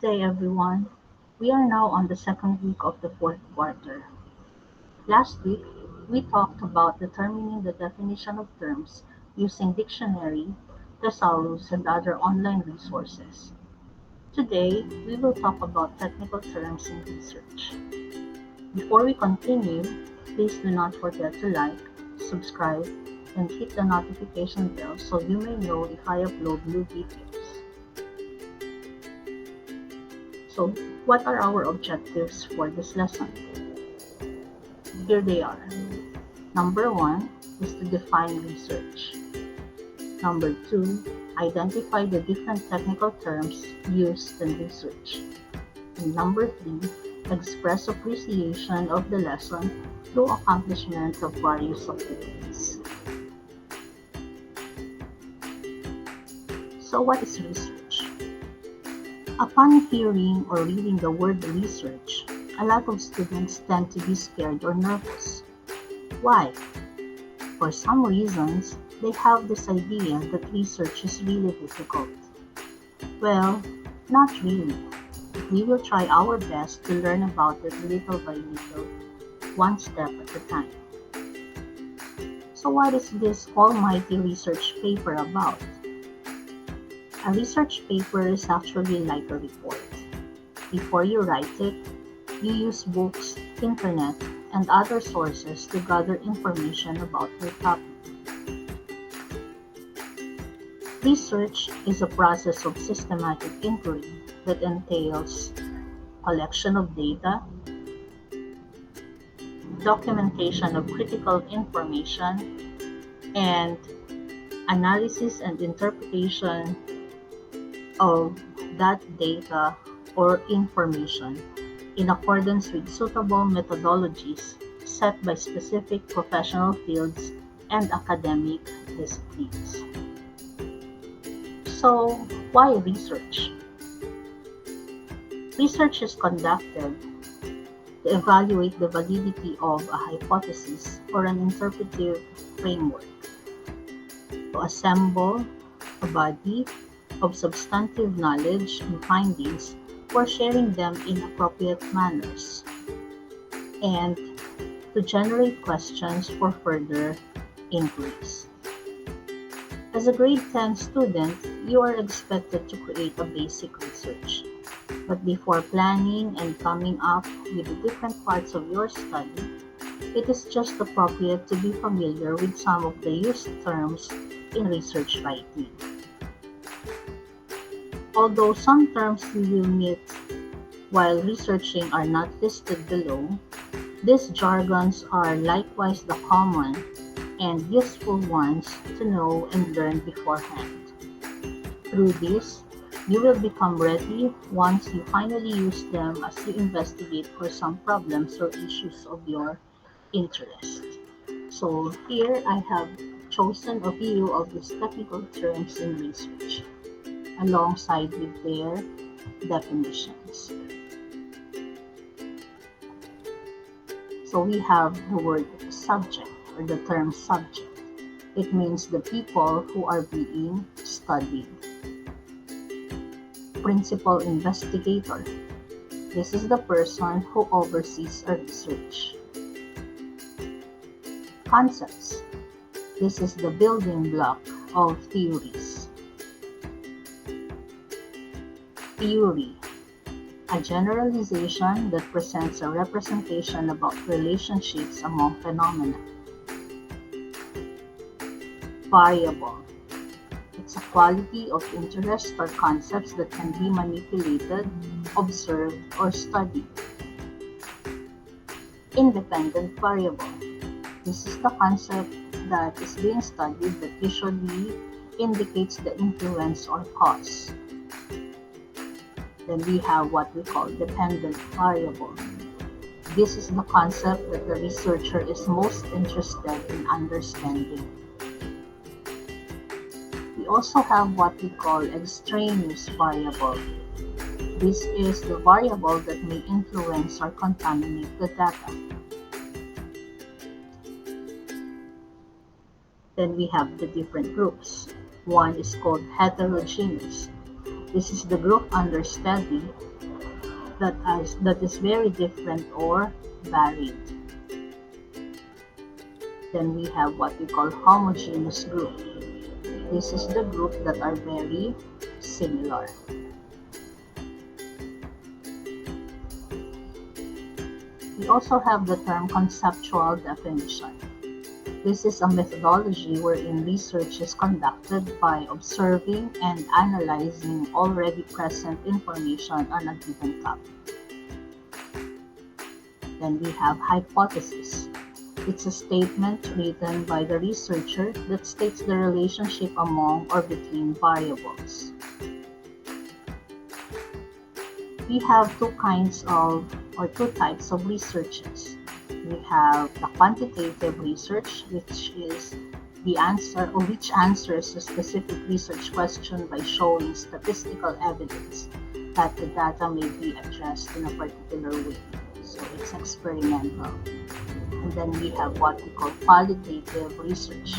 day, everyone. We are now on the second week of the fourth quarter. Last week, we talked about determining the definition of terms using dictionary, thesaurus, and other online resources. Today, we will talk about technical terms in research. Before we continue, please do not forget to like, subscribe, and hit the notification bell so you may know if I upload new videos. So, what are our objectives for this lesson? Here they are. Number 1 is to define research. Number 2, identify the different technical terms used in research. And number 3, express appreciation of the lesson through accomplishment of various activities. So what is research? Upon hearing or reading the word research, a lot of students tend to be scared or nervous. Why? For some reasons, they have this idea that research is really difficult. Well, not really. We will try our best to learn about it little by little, one step at a time. So what is this almighty research paper about? A research paper is actually like a report. Before you write it, you use books, internet, and other sources to gather information about your topic. Research is a process of systematic inquiry that entails collection of data, documentation of critical information, and analysis and interpretation of that data or information in accordance with suitable methodologies set by specific professional fields and academic disciplines. So, why research? Research is conducted to evaluate the validity of a hypothesis or an interpretive framework, to assemble a body of substantive knowledge and findings for sharing them in appropriate manners, and to generate questions for further inquiries. As a grade 10 student, you are expected to create a basic research. But before planning and coming up with the different parts of your study, it is just appropriate to be familiar with some of the used terms in research writing. Although some terms we will meet while researching are not listed below, these jargons are likewise the common and useful ones to know and learn beforehand. Through this, you will become ready once you finally use them as you investigate for some problems or issues of your interest. So here I have chosen a few of these technical terms in research, alongside with their definitions. So we have the word subject, or the term subject. It means the people who are being studied. Principal investigator. This is the person who oversees a research. Concepts. This is the building block of theories. Theory. A generalization that presents a representation about relationships among phenomena. Variable. It's a quality of interest or concepts that can be manipulated, observed, or studied. Independent variable. This is the concept that is being studied that usually indicates the influence or cause. Then we have what we call dependent variable. This is the concept that the researcher is most interested in understanding. We also have what we call extraneous variable. This is the variable that may influence or contaminate the data. Then we have the different groups. One is called heterogeneous. This is the group under study that is very different or varied. Then we have what we call homogeneous group. This is the group that are very similar. We also have the term conceptual definition. This is a methodology wherein research is conducted by observing and analyzing already present information on a given topic. Then we have hypothesis. It's a statement written by the researcher that states the relationship among or between variables. We have two types of researches. We have the quantitative research, which answers a specific research question by showing statistical evidence that the data may be addressed in a particular way. So it's experimental. And then we have what we call qualitative research,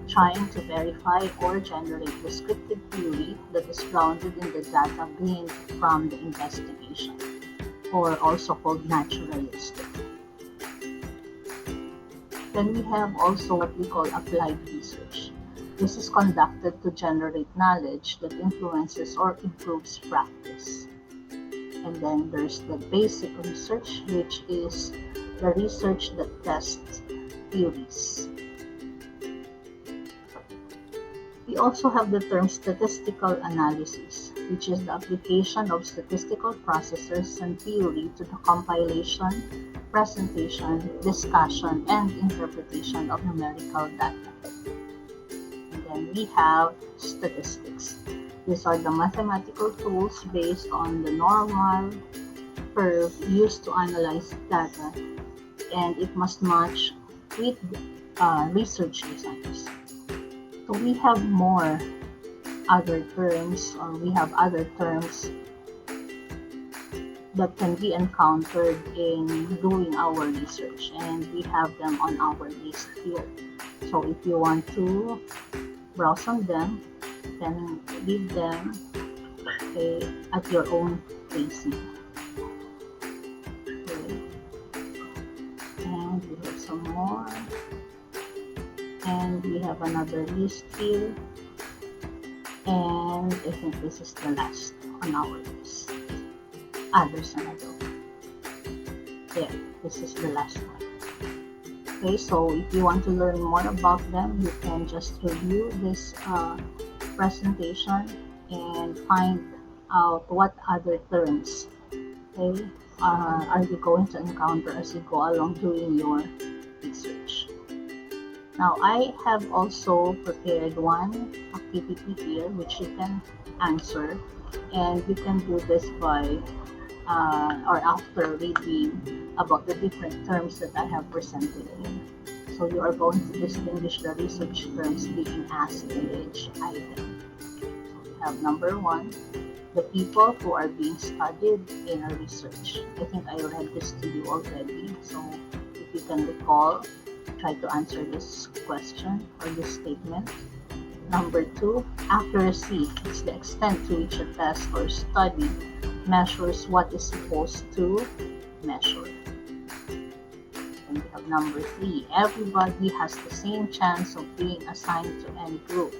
trying to verify or generate descriptive theory that is grounded in the data gleaned from the investigation, or also called naturalistic. Then we have also what we call applied research. This is conducted to generate knowledge that influences or improves practice. And then there's the basic research, which is the research that tests theories. We also have the term statistical analysis, which is the application of statistical processes and theory to the compilation, presentation, discussion, and interpretation of numerical data. And then we have statistics. These are the mathematical tools based on the normal curve used to analyze data, and it must match with research designs. So we have other terms that can be encountered in doing our research, and we have them on our list here. So if you want to browse on them, then read them at your own pacing. And we have some more, and we have another list here, and I think this is the last on our list. There's another one. There, this is the last one. Okay, so if you want to learn more about them, you can just review this presentation and find out what other terms are you going to encounter as you go along doing your research. Now, I have also prepared one activity here which you can answer, and you can do this by or after reading about the different terms that I have presented here. So you are going to distinguish the research terms being asked in each item. So we have number 1, the people who are being studied in a research. I think I read this to you already, so if you can recall, try to answer this question or this statement. Number 2, accuracy is the extent to which a test or study measures what is supposed to measure. And we have number 3, everybody has the same chance of being assigned to any group.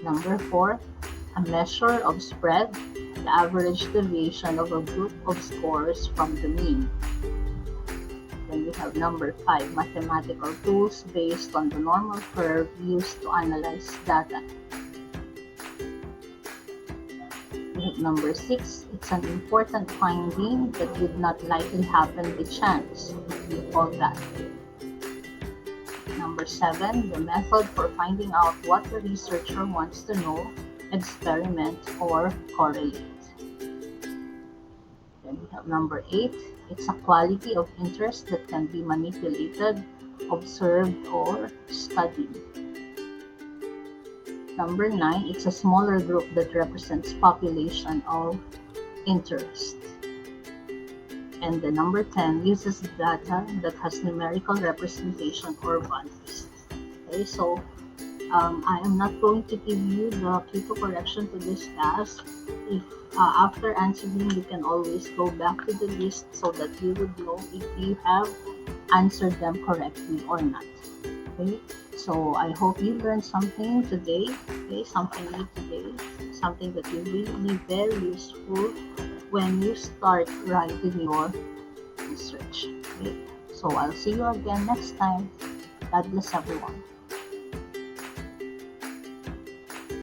Number 4, a measure of spread, the average deviation of a group of scores from the mean. Then we have number 5, mathematical tools based on the normal curve used to analyze data. We have number 6, it's an important finding that did not likely happen by chance. We call that. Number 7, the method for finding out what the researcher wants to know, experiment, or correlate. Then we have number 8, it's a quality of interest that can be manipulated, observed, or studied. Number 9, it's a smaller group that represents population of interest. And the number 10 uses data that has numerical representation or values. Okay, so I am not going to give you the key to correction to this task. If after answering, you can always go back to the list so that you would know if you have answered them correctly or not. Okay, so I hope you learned something today. Okay, something new today, something that will really be very useful when you start writing your research. Okay, so I'll see you again next time. God bless everyone.